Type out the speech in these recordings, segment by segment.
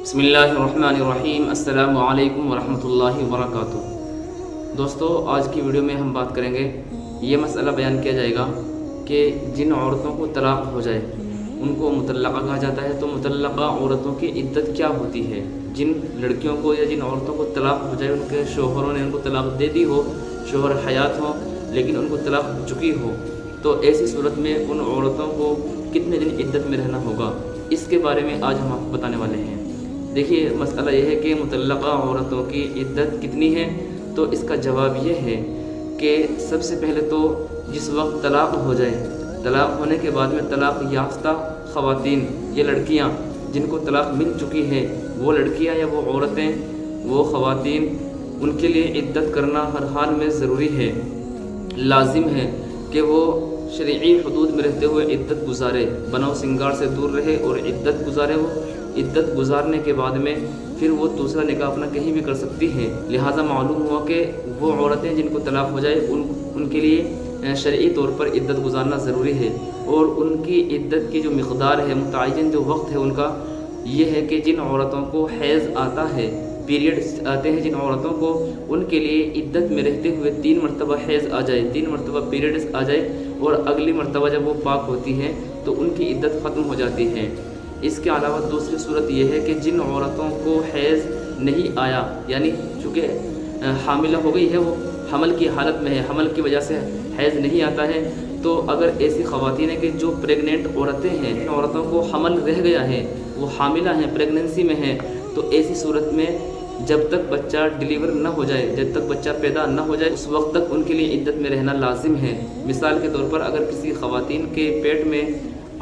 بسم اللہ الرحمن الرحیم۔ السلام علیکم ورحمۃ اللہ وبرکاتہ۔ دوستو، آج کی ویڈیو میں ہم بات کریں گے، یہ مسئلہ بیان کیا جائے گا کہ جن عورتوں کو طلاق ہو جائے ان کو مطلقہ کہا جاتا ہے، تو مطلقہ عورتوں کی عدت کیا ہوتی ہے؟ جن لڑکیوں کو یا جن عورتوں کو طلاق ہو جائے، ان کے شوہروں نے ان کو طلاق دے دی ہو، شوہر حیات ہو لیکن ان کو طلاق ہو چکی ہو، تو ایسی صورت میں ان عورتوں کو کتنے دن عدت میں رہنا ہوگا، اس کے بارے میں آج ہم آپ کو بتانے والے ہیں۔ دیکھیے، مسئلہ یہ ہے کہ مطلقہ عورتوں کی عدت کتنی ہے، تو اس کا جواب یہ ہے کہ سب سے پہلے تو جس وقت طلاق ہو جائے، طلاق ہونے کے بعد میں طلاق یافتہ خواتین، یہ لڑکیاں جن کو طلاق مل چکی ہے، وہ لڑکیاں یا وہ عورتیں، وہ خواتین، ان کے لیے عدت کرنا ہر حال میں ضروری ہے، لازم ہے کہ وہ شرعی حدود میں رہتے ہوئے عدت گزارے، بنو سنگار سے دور رہے اور عدت گزارے۔ وہ عدت گزارنے کے بعد میں پھر وہ دوسرا نکاح اپنا کہیں بھی کر سکتی ہیں۔ لہٰذا معلوم ہوا کہ وہ عورتیں جن کو طلاق ہو جائے ان کے لیے شرعی طور پر عدت گزارنا ضروری ہے، اور ان کی عدت کی جو مقدار ہے، متعین جو وقت ہے ان کا، یہ ہے کہ جن عورتوں کو حیض آتا ہے، پیریڈز آتے ہیں جن عورتوں کو، ان کے لیے عدت میں رہتے ہوئے 3 مرتبہ حیض آ جائے، 3 مرتبہ پیریڈز آ جائے، اور اگلی مرتبہ جب وہ پاک ہوتی ہیں تو ان کی عدت ختم ہو جاتی ہے۔ اس کے علاوہ دوسری صورت یہ ہے کہ جن عورتوں کو حیض نہیں آیا، یعنی چونکہ حاملہ ہو گئی ہے، وہ حمل کی حالت میں ہے، حمل کی وجہ سے حیض نہیں آتا ہے، تو اگر ایسی خواتین ہیں کہ جو پریگننٹ عورتیں ہیں، ان عورتوں کو حمل رہ گیا ہے، وہ حاملہ ہیں، پریگننسی میں ہیں، تو ایسی صورت میں جب تک بچہ ڈیلیور نہ ہو جائے، جب تک بچہ پیدا نہ ہو جائے، اس وقت تک ان کے لیے عدت میں رہنا لازم ہے۔ مثال کے طور پر، اگر کسی خواتین کے پیٹ میں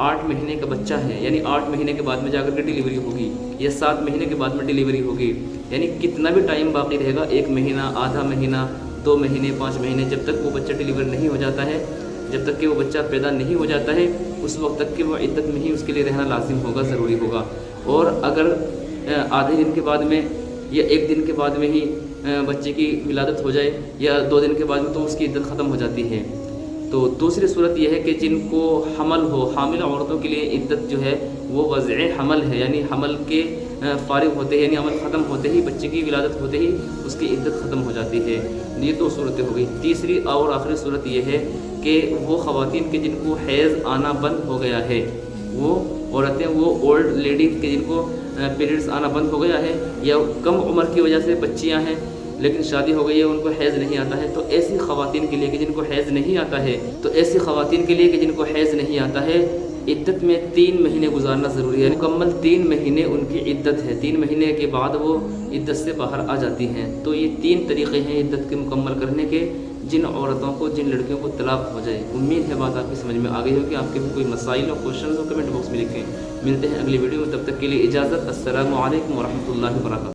8 مہینے کا بچہ ہے، یعنی 8 مہینے کے بعد میں جا کر کے ڈیلیوری ہوگی، یا 7 مہینے کے بعد میں ڈیلیوری ہوگی، یعنی کتنا بھی ٹائم باقی رہے گا، 1 مہینہ، آدھا مہینہ، 2 مہینے، 5 مہینے، جب تک وہ بچہ ڈیلیور نہیں ہو جاتا ہے، جب تک کہ وہ بچہ پیدا نہیں ہو جاتا ہے، اس وقت تک کہ وہ عدت میں ہی اس کے لیے رہنا لازم ہوگا، ضروری ہوگا۔ اور اگر آدھے دن کے بعد میں یا 1 دن کے بعد میں ہی بچے کی ولادت ہو جائے، یا 2 دن کے بعد میں، تو اس کی عدت ختم ہو جاتی ہے۔ تو دوسری صورت یہ ہے کہ جن کو حمل ہو، حاملہ عورتوں کے لیے عدت جو ہے وہ وضع حمل ہے، یعنی حمل کے فارغ ہوتے، یعنی عمل ختم ہوتے ہی، بچے کی ولادت ہوتے ہی اس کی عدت ختم ہو جاتی ہے۔ یہ 2 صورتیں ہو گئی۔ تیسری اور آخری صورت یہ ہے کہ وہ خواتین کے جن کو حیض آنا بند ہو گیا ہے، وہ عورتیں، وہ اولڈ لیڈیز کے جن کو پیریڈز آنا بند ہو گیا ہے، یا کم عمر کی وجہ سے بچیاں ہیں لیکن شادی ہو گئی ہے، ان کو حیض نہیں آتا ہے، تو ایسی خواتین کے لیے کہ جن کو حیض نہیں آتا ہے، عدت میں 3 مہینے گزارنا ضروری ہے، مکمل 3 مہینے ان کی عدت ہے، 3 مہینے کے بعد وہ عدت سے باہر آ جاتی ہیں۔ تو یہ 3 طریقے ہیں عدت کے مکمل کرنے کے، جن عورتوں کو، جن لڑکیوں کو طلاق ہو جائے۔ امید ہے بات آپ کی سمجھ میں آ گئی ہو کہ آپ کے بھی کوئی مسائل اور کوشچنز ہو، کمنٹ باکس میں لکھیں۔ ملتے ہیں اگلی ویڈیو میں، تب تک کے لیے اجازت۔ السلام علیکم ورحمۃ اللہ وبرکاتہ۔